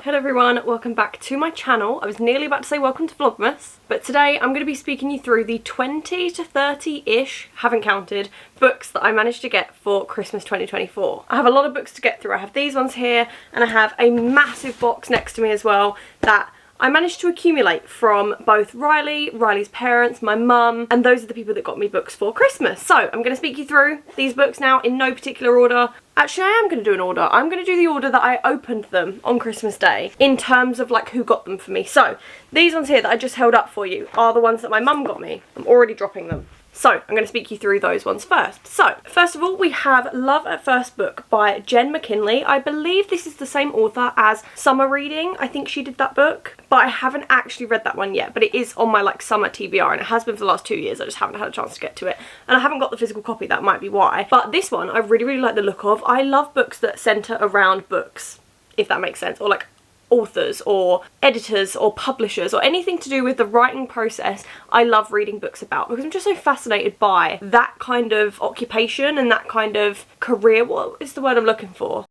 Hello everyone, welcome back to my channel. I was nearly about to say welcome to Vlogmas, but today I'm going to be speaking you through the 20 to 30-ish, haven't counted, books that I managed to get for Christmas 2024. I have a lot of books to get through. I have these ones here, and I have a massive box next to me as well that I managed to accumulate from both Riley's parents, my mum, and those are the people that got me books for Christmas. So I'm going to speak you through these books now in no particular order. Actually, I am going to do an order. I'm going to do the order that I opened them on Christmas Day in terms of like who got them for me. So these ones here that I just held up for you are the ones that my mum got me. I'm already dropping them. So, I'm going to speak you through those ones first. So, first of all, we have Love at First Book by Jen McKinley. I believe this is the same author as Summer Reading. I think she did that book, but I haven't actually read that one yet, but it is on my like summer TBR, and it has been for the last 2 years. I just haven't had a chance to get to it, and I haven't got the physical copy. That might be why. But this one, I really like the look of. I love books that centre around books, if that makes sense, or like authors or editors or publishers or anything to do with the writing process. I love reading books about, because I'm just so fascinated by that kind of occupation and that kind of career. What is the word I'm looking for?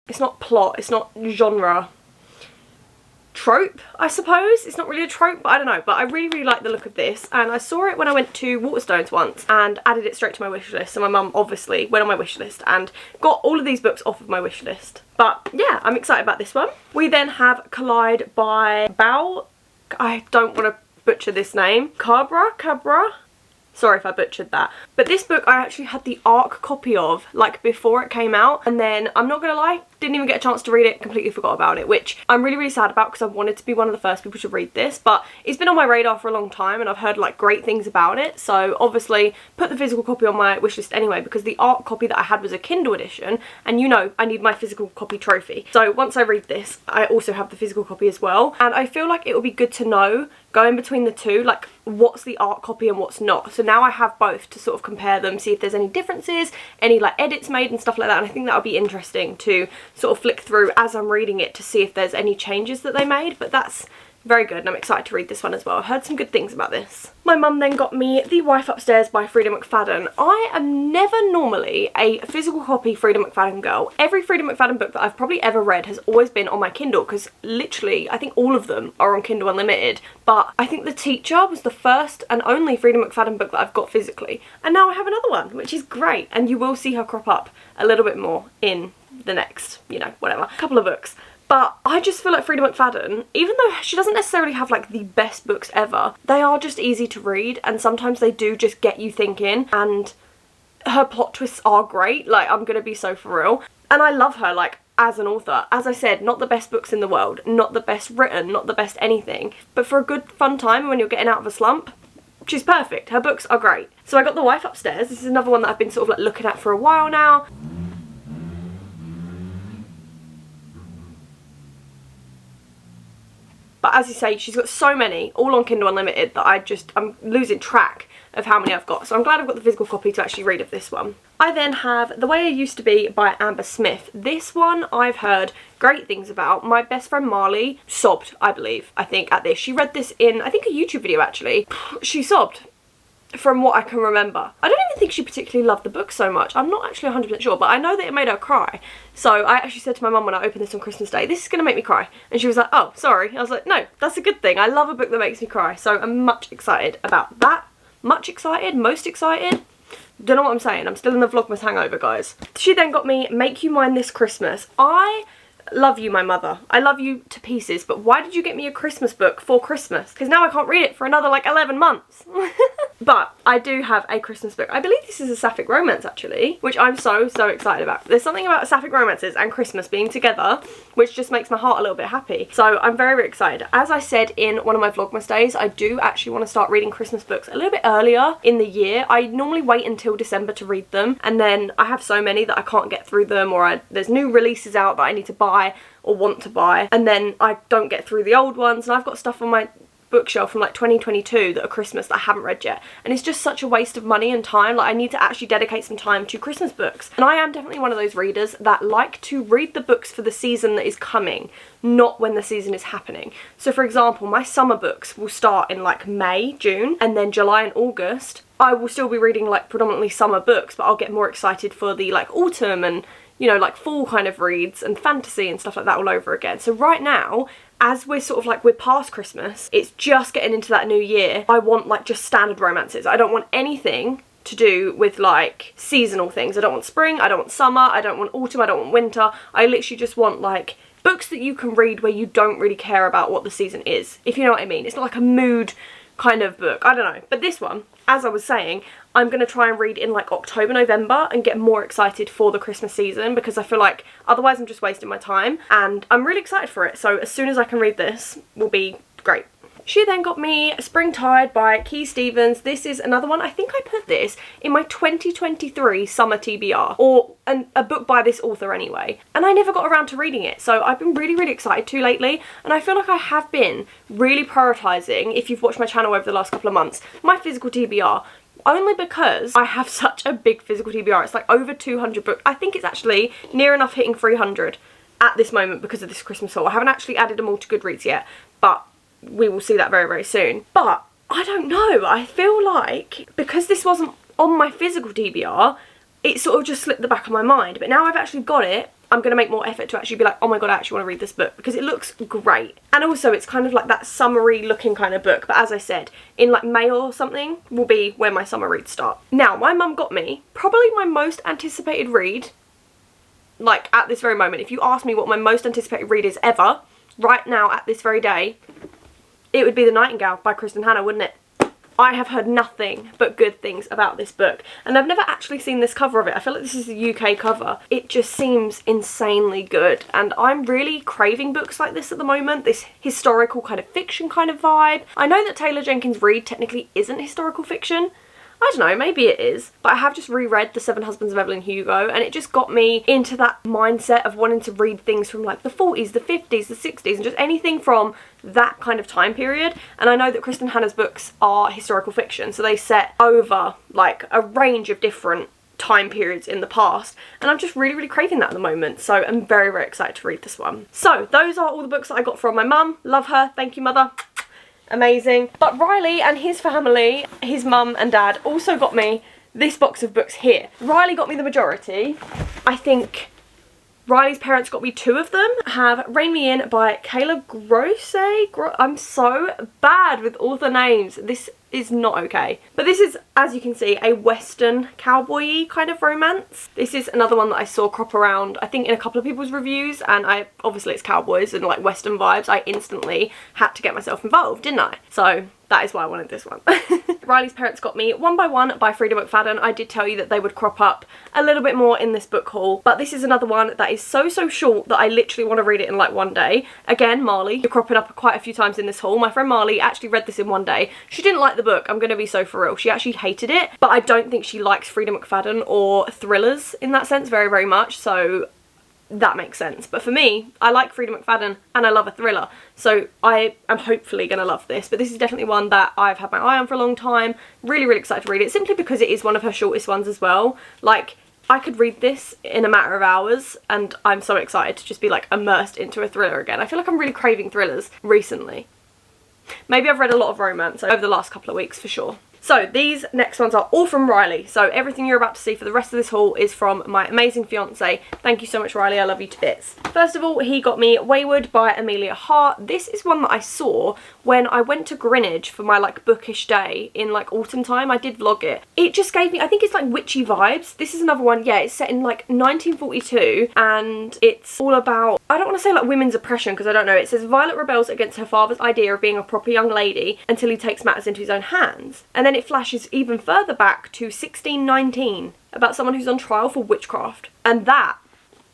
It's not plot, it's not genre. Trope, I suppose. It's not really a trope, but I don't know. But I really like the look of this, and I saw it when I went to Waterstones once and added it straight to my wish list. So my mum obviously went on my wish list and got all of these books off of my wish list. But yeah, I'm excited about this one. We then have Collide by Bao. I don't want to butcher this name. Cabra? Sorry if I butchered that. But this book I actually had the ARC copy of like before it came out, and then I'm not gonna lie, didn't even get a chance to read it, completely forgot about it, which I'm really sad about, because I wanted to be one of the first people to read this, but it's been on my radar for a long time and I've heard like great things about it. So obviously put the physical copy on my wishlist anyway, because the ARC copy that I had was a Kindle edition, and you know I need my physical copy trophy. So once I read this, I also have the physical copy as well, and I feel like it would be good to know going between the two, like what's the ARC copy and what's not. So now I have both to sort of compare them, see if there's any differences, any like edits made and stuff like that, and I think that would be interesting to sort of flick through as I'm reading it to see if there's any changes that they made. But that's very good, and I'm excited to read this one as well. I've heard some good things about this. My mum then got me The Wife Upstairs by Frida McFadden. I am never normally a physical copy Frida McFadden girl. Every Frida McFadden book that I've probably ever read has always been on my Kindle, because literally I think all of them are on Kindle Unlimited. But I think The Teacher was the first and only Frida McFadden book that I've got physically, and now I have another one, which is great, and you will see her crop up a little bit more in the next, you know, whatever, couple of books. But I just feel like Frida McFadden, even though she doesn't necessarily have like the best books ever, they are just easy to read, and sometimes they do just get you thinking, and her plot twists are great. Like, I'm gonna be so for real. And I love her like as an author. As I said, not the best books in the world, not the best written, not the best anything, but for a good fun time when you're getting out of a slump, she's perfect. Her books are great. So I got The Wife Upstairs. This is another one that I've been sort of like looking at for a while now. But as you say, she's got so many, all on Kindle Unlimited, that I'm losing track of how many I've got. So I'm glad I've got the physical copy to actually read of this one. I then have The Way I Used to Be by Amber Smith. This one I've heard great things about. My best friend Marley sobbed, I think, at this. She read this in, I think, a YouTube video actually. She sobbed, from what I can remember. I don't even think she particularly loved the book so much. I'm not actually 100% sure, but I know that it made her cry. So I actually said to my mum when I opened this on Christmas Day, this is going to make me cry. And she was like, oh, sorry. I was like, no, that's a good thing. I love a book that makes me cry. So I'm much excited about that. Much excited, most excited. Don't know what I'm saying. I'm still in the Vlogmas hangover, guys. She then got me Make You Mine This Christmas. I love you, my mother. I love you to pieces, but why did you get me a Christmas book for Christmas? Because now I can't read it for another like 11 months. But I do have a Christmas book. I believe this is a sapphic romance actually, which I'm so excited about. There's something about sapphic romances and Christmas being together which just makes my heart a little bit happy. So I'm very excited. As I said in one of my Vlogmas days, I do actually want to start reading Christmas books a little bit earlier in the year. I normally wait until December to read them, and then I have so many that I can't get through them, or there's new releases out that I need to buy or want to buy, and then I don't get through the old ones, and I've got stuff on my bookshelf from like 2022 that are Christmas that I haven't read yet, and it's just such a waste of money and time. Like, I need to actually dedicate some time to Christmas books, and I am definitely one of those readers that like to read the books for the season that is coming, not when the season is happening. So for example, my summer books will start in like May, June, and then July and August I will still be reading like predominantly summer books, but I'll get more excited for the like autumn and, you know, like fall kind of reads and fantasy and stuff like that all over again. So right now, as we're sort of like, we're past Christmas, it's just getting into that new year, I want like just standard romances. I don't want anything to do with like seasonal things. I don't want spring, I don't want summer, I don't want autumn, I don't want winter. I literally just want like books that you can read where you don't really care about what the season is, if you know what I mean. It's not like a mood kind of book, I don't know. But this one, as I was saying, I'm going to try and read in like October, November and get more excited for the Christmas season, because I feel like otherwise I'm just wasting my time, and I'm really excited for it. So as soon as I can read this will be great. She then got me Springtide by Key Stevens. This is another one. I think I put this in my 2023 summer TBR, or a book by this author anyway. And I never got around to reading it. So I've been really, really excited to lately. And I feel like I have been really prioritising, if you've watched my channel over the last couple of months, my physical TBR. Only because I have such a big physical TBR. It's like over 200 books. I think it's actually near enough hitting 300 at this moment because of this Christmas haul. I haven't actually added them all to Goodreads yet, but we will see that very, very soon. But I don't know, I feel like because this wasn't on my physical TBR, it sort of just slipped the back of my mind. But now I've actually got it, I'm going to make more effort to actually be like, oh my god, I actually want to read this book, because it looks great. And also it's kind of like that summery looking kind of book. But as I said, in like May or something will be where my summer reads start. Now, my mum got me probably my most anticipated read, like at this very moment. If you ask me what my most anticipated read is ever, right now at this very day, it would be The Night and Gale by Kristen Hanna, wouldn't it? I have heard nothing but good things about this book, and I've never actually seen this cover of it. I feel like this is a UK cover. It just seems insanely good, and I'm really craving books like this at the moment, this historical kind of fiction kind of vibe. I know that Taylor Jenkins Reid technically isn't historical fiction. I don't know, maybe it is, but I have just reread The Seven Husbands of Evelyn Hugo, and it just got me into that mindset of wanting to read things from like the 40s, the 50s, the 60s, and just anything from that kind of time period. And I know that Kristen Hanna's books are historical fiction, so they set over like a range of different time periods in the past, and I'm just really, really craving that at the moment. So I'm very, very excited to read this one. So those are all the books that I got from my mum. Love her. Thank you, mother. Amazing. But Riley and his family, his mum and dad, also got me this box of books here. Riley got me the majority. I think Riley's parents got me two of them. I have Rein Me In by Kayla Grosse. I'm so bad with author names. This is not okay. But this is, as you can see, a western cowboy-y kind of romance. This is another one that I saw crop around, I think, in a couple of people's reviews, and obviously it's cowboys and like western vibes. I instantly had to get myself involved, didn't I? So that is why I wanted this one. Riley's parents got me One by One by Frida McFadden. I did tell you that they would crop up a little bit more in this book haul, but this is another one that is so short that I literally want to read it in like one day. Again, Marley, you're cropping up quite a few times in this haul. My friend Marley actually read this in one day. She didn't like the book, I'm going to be so for real. She actually hated it, but I don't think she likes Frida McFadden or thrillers in that sense very, very much, so that makes sense. But for me, I like Frida McFadden and I love a thriller, so I am hopefully going to love this. But this is definitely one that I've had my eye on for a long time. Really, really excited to read it, simply because it is one of her shortest ones as well. Like, I could read this in a matter of hours, and I'm so excited to just be like immersed into a thriller again. I feel like I'm really craving thrillers recently. Maybe I've read a lot of romance over the last couple of weeks for sure. So these next ones are all from Riley. So everything you're about to see for the rest of this haul is from my amazing fiance. Thank you so much, Riley. I love you to bits. First of all, he got me Wewood by Amelia Hart. This is one that I saw when I went to Greenwich for my like bookish day in like autumn time. I did vlog it. It just gave me, I think it's like witchy vibes. This is another one, yeah, it's set in like 1942, and it's all about, I don't want to say like women's oppression because I don't know. It says Violet rebels against her father's idea of being a proper young lady until he takes matters into his own hands. And then it flashes even further back to 1619 about someone who's on trial for witchcraft. And that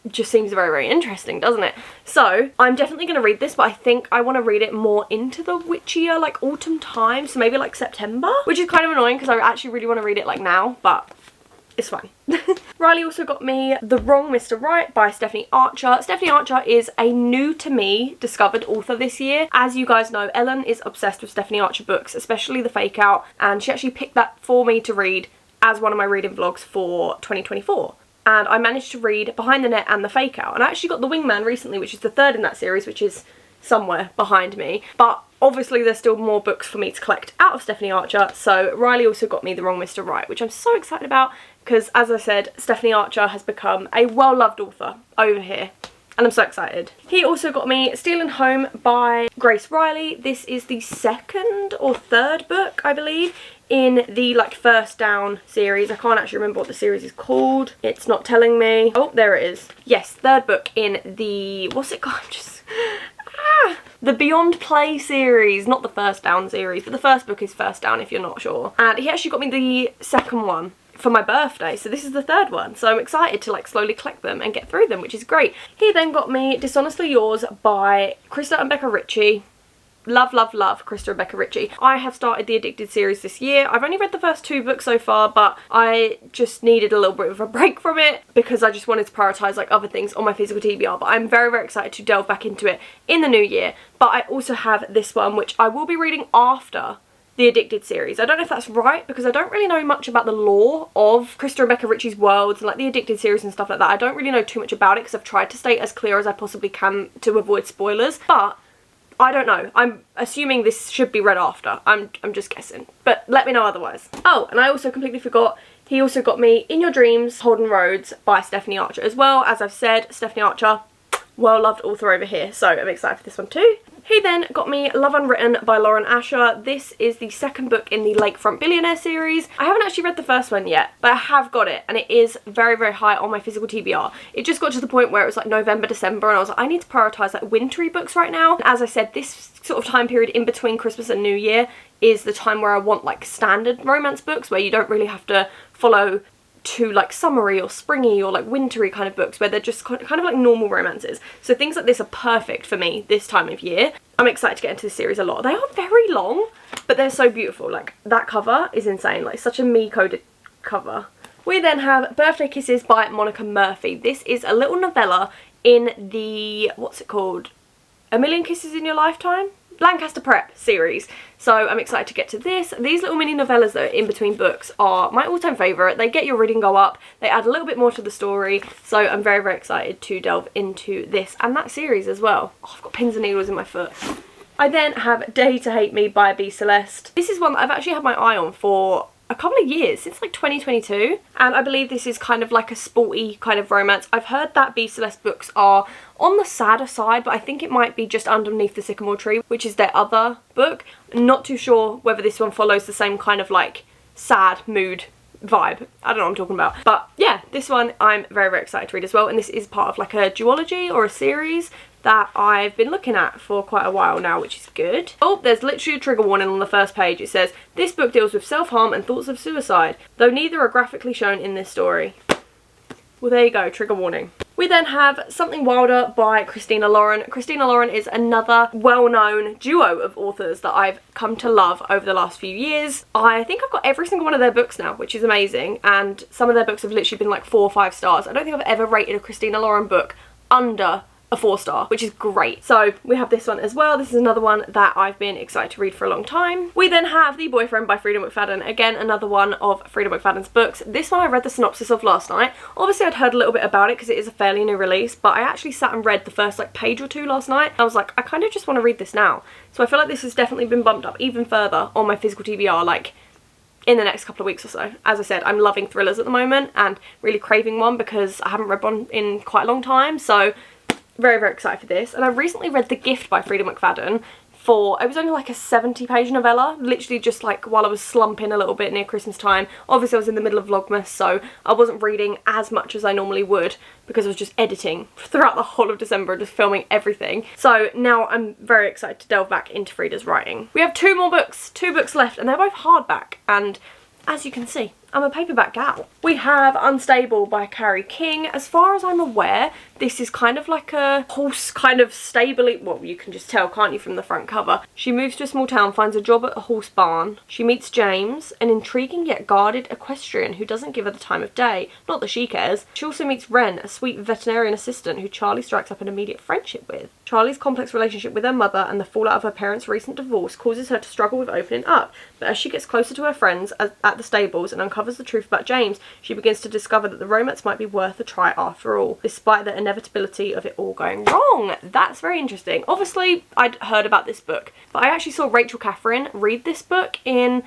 just seems very, very interesting, doesn't it? So I'm definitely going to read this, but I think I want to read it more into the witchier like autumn time, so maybe like September, which is kind of annoying because I actually really want to read it like now, but it's fine. Riley also got me The Wrong Mr. Right by Stephanie Archer. Stephanie Archer is a new to me discovered author this year. As you guys know, Ellen is obsessed with Stephanie Archer books, especially The Fake Out, and she actually picked that for me to read as one of my reading vlogs for 2024. And I managed to read Behind the Net and The Fake Out, and I actually got The Wingman recently, which is the third in that series, which is somewhere behind me. But obviously there's still more books for me to collect out of Stephanie Archer, so Riley also got me The Wrong Mr. Right, which I'm so excited about. because as I said, Stephanie Archer has become a well-loved author over here. And I'm so excited. He also got me Stealing Home by Grace Riley. This is the second or third book, I believe, in the like First Down series. I can't actually remember what the series is called. It's not telling me. Oh, there it is. Yes, third book in the, what's it called? The Beyond Play series, not the First Down series, but the first book is First Down if you're not sure. And he actually got me the second one for my birthday, so this is the third one, so I'm excited to like slowly collect them and get through them, which is great. He then got me Dishonestly Yours by Krista and Becca Ritchie. Love, love, love Krista and Becca Ritchie. I have started the Addicted series this year. I've only read the first 2 books so far, but I just needed a little bit of a break from it because I just wanted to prioritise like other things on my physical TBR, but I'm very, very excited to delve back into it in the new year. But I also have this one, which I will be reading after the Addicted series. I don't know if that's right because I don't really know much about the lore of Krista and Becca Ritchie's worlds and like the Addicted series and stuff like that. I don't really know too much about it because I've tried to stay as clear as I possibly can to avoid spoilers, but I don't know. I'm assuming this should be read after. I'm just guessing, but let me know otherwise. Oh, and I also completely forgot, he also got me In Your Dreams, Holden Roads by Stephanie Archer as well. As I've said, Stephanie Archer, well-loved author over here, so I'm excited for this one too. He then got me Love Unwritten by Lauren Asher. This is the second book in the Lakefront Billionaire series. I haven't actually read the first one yet, but I have got it, and it is very, very high on my physical TBR. It just got to the point where it was like November, December, and I was like, I need to prioritise like wintry books right now. And as I said, this sort of time period in between Christmas and New Year is the time where I want like standard romance books where you don't really have to follow to like summery or springy or like wintry kind of books where they're just kind of like normal romances. So things like this are perfect for me this time of year. I'm excited to get into this series a lot. They are very long, but they're so beautiful. Like that cover is insane, like such a me-coded cover. We then have Birthday Kisses by Monica Murphy. This is a little novella in the, what's it called? A Million Kisses in Your Lifetime? Lancaster Prep series. So I'm excited to get to this. These little mini novellas that are in between books are my all-time favourite. They get your reading go up, they add a little bit more to the story, so I'm very, very excited to delve into this and that series as well. Oh, I've got pins and needles in my foot. I then have Day to Hate Me by B. Celeste. This is one that I've actually had my eye on for a couple of years, since like 2022, and I believe this is kind of like a sporty kind of romance. I've heard that B. Celeste books are on the sadder side, but I think it might be just Underneath the Sycamore Tree, which is their other book. Not too sure whether this one follows the same kind of like sad mood vibe. I don't know what I'm talking about, but yeah, this one I'm very, very excited to read as well, and this is part of like a duology or a series that I've been looking at for quite a while now, which is good. Oh, there's literally a trigger warning on the first page. It says, this book deals with self-harm and thoughts of suicide, though neither are graphically shown in this story. Well, there you go, trigger warning. We then have Something Wilder by Christina Lauren. Christina Lauren is another well-known duo of authors that I've come to love over the last few years. I think I've got every single one of their books now, which is amazing, and some of their books have literally been like 4 or 5 stars. I don't think I've ever rated a Christina Lauren book under a 4-star, which is great. So we have this one as well. This is another one that I've been excited to read for a long time. We then have The Boyfriend by Frida McFadden. Again, another one of Frida McFadden's books. This one I read the synopsis of last night. Obviously I'd heard a little bit about it because it is a fairly new release, but I actually sat and read the first like page or 2 last night. I was like, I kind of just want to read this now. So I feel like this has definitely been bumped up even further on my physical TBR, like in the next couple of weeks or so. As I said, I'm loving thrillers at the moment and really craving one because I haven't read one in quite a long time. So very, very excited for this. And I recently read The Gift by Frida McFadden for, it was only like a 70-page novella, literally just like while I was slumping a little bit near Christmas time. Obviously I was in the middle of Vlogmas, so I wasn't reading as much as I normally would because I was just editing throughout the whole of December, just filming everything. So now I'm very excited to delve back into Frida's writing. We have 2 more books, 2 books left, and they're both hardback, and as you can see, I'm a paperback gal. We have Unstable by Carrie King. As far as I'm aware, this is kind of like a horse kind of stably, well, you can just tell, can't you, from the front cover. She moves to a small town, finds a job at a horse barn. She meets James, an intriguing yet guarded equestrian who doesn't give her the time of day. Not that she cares. She also meets Wren, a sweet veterinarian assistant who Charlie strikes up an immediate friendship with. Charlie's complex relationship with her mother and the fallout of her parents' recent divorce causes her to struggle with opening up, but as she gets closer to her friends at the stables and uncovers the truth about James, she begins to discover that the romance might be worth a try after all, despite the inevitability of it all going wrong. That's very interesting. Obviously, I'd heard about this book, but I actually saw Rachel Catherine read this book in,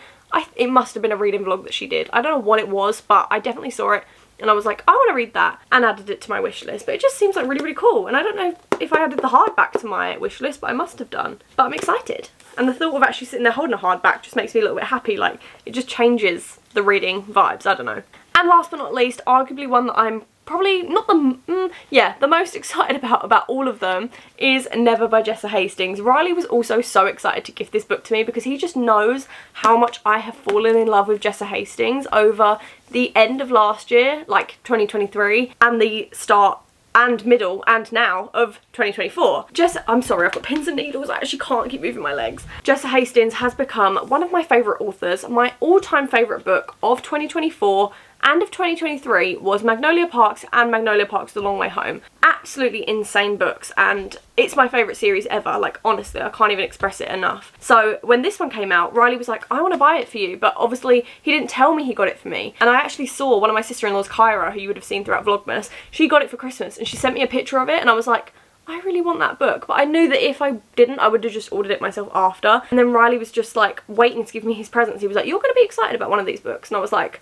it must have been a reading vlog that she did. I don't know what it was, but I definitely saw it and I was like, I want to read that, and added it to my wish list. But it just seems like really, really cool, and I don't know if I added the hardback to my wish list, but I must have done. But I'm excited, and the thought of actually sitting there holding a hardback just makes me a little bit happy. Like, it just changes the reading vibes, I don't know. And last but not least, arguably one that I'm probably not the most excited about all of them is Never by Jessa Hastings. Riley was also so excited to gift this book to me because he just knows how much I have fallen in love with Jessa Hastings over the end of last year, like 2023, and the start and middle and now of 2024. I'm sorry, I've got pins and needles, I actually can't keep moving my legs. Jessa Hastings has become one of my favourite authors. My all-time favourite book of 2024 and of 2023 was Magnolia Parks and Magnolia Parks The Long Way Home. Absolutely insane books, and it's my favourite series ever. Like, honestly, I can't even express it enough. So when this one came out, Riley was like, I want to buy it for you, but obviously he didn't tell me he got it for me. And I actually saw one of my sister-in-laws, Kyra, who you would have seen throughout Vlogmas, she got it for Christmas and she sent me a picture of it, and I was like, I really want that book. But I knew that if I didn't, I would have just ordered it myself after. And then Riley was just like waiting to give me his presents. He was like, you're going to be excited about one of these books. And I was like,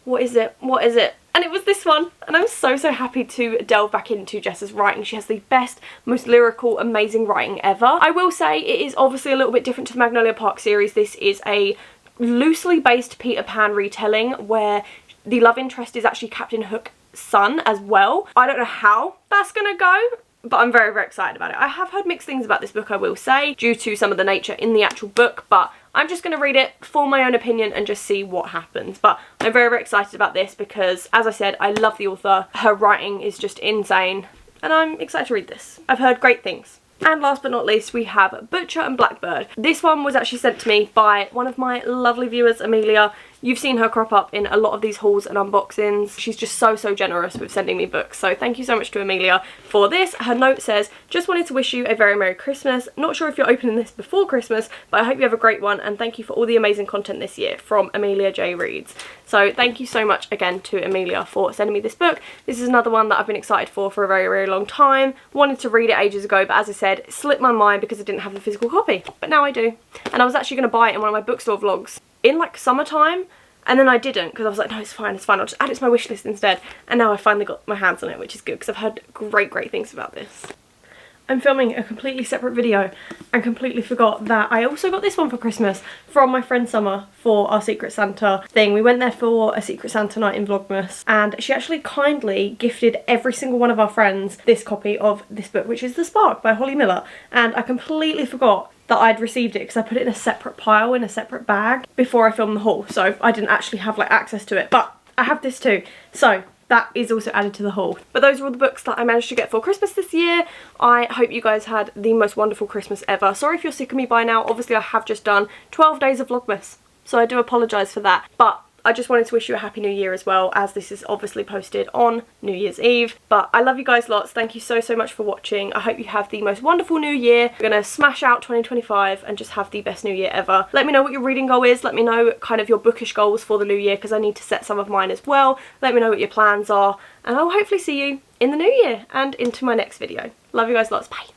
what is it? What is it? And it was this one, and I'm so happy to delve back into Jessa's writing. She has the best, most lyrical, amazing writing ever. I will say it is obviously a little bit different to the Magnolia Park series. This is a loosely based Peter Pan retelling where the love interest is actually Captain Hook's son as well. I don't know how that's gonna go, but I'm very excited about it. I have heard mixed things about this book, I will say, due to some of the nature in the actual book, but I'm just going to read it for my own opinion and just see what happens. But I'm very excited about this because, as I said, I love the author. Her writing is just insane, and I'm excited to read this. I've heard great things. And last but not least, we have Butcher and Blackbird. This one was actually sent to me by one of my lovely viewers, Amelia. You've seen her crop up in a lot of these hauls and unboxings. She's just so generous with sending me books. So thank you so much to Amelia for this. Her note says, just wanted to wish you a very Merry Christmas. Not sure if you're opening this before Christmas, but I hope you have a great one, and thank you for all the amazing content this year, from Amelia J. Reads. So thank you so much again to Amelia for sending me this book. This is another one that I've been excited for a very long time. Wanted to read it ages ago, but as I said, it slipped my mind because I didn't have the physical copy. But now I do. And I was actually going to buy it in one of my bookstore vlogs in like summertime, and then I didn't because I was like, no, it's fine, I'll just add it to my wish list instead. And now I finally got my hands on it, which is good because I've heard great things about this. I'm filming a completely separate video and completely forgot that I also got this one for Christmas from my friend Summer for our Secret Santa thing. We went there for a Secret Santa night in Vlogmas, and she actually kindly gifted every single one of our friends this copy of this book, which is The Spark by Holly Miller. And I completely forgot that I'd received it because I put it in a separate pile in a separate bag before I filmed the haul, so I didn't actually have like access to it, but I have this too, so that is also added to the haul. But those are all the books that I managed to get for Christmas this year. I hope you guys had the most wonderful Christmas ever. Sorry if you're sick of me by now. Obviously I have just done 12 days of Vlogmas, so I do apologise for that, but I just wanted to wish you a happy new year as well, as this is obviously posted on New Year's Eve. But I love you guys lots. Thank you so much for watching. I hope you have the most wonderful new year. We're going to smash out 2025 and just have the best new year ever. Let me know what your reading goal is. Let me know kind of your bookish goals for the new year, because I need to set some of mine as well. Let me know what your plans are, and I'll hopefully see you in the new year and into my next video. Love you guys lots. Bye.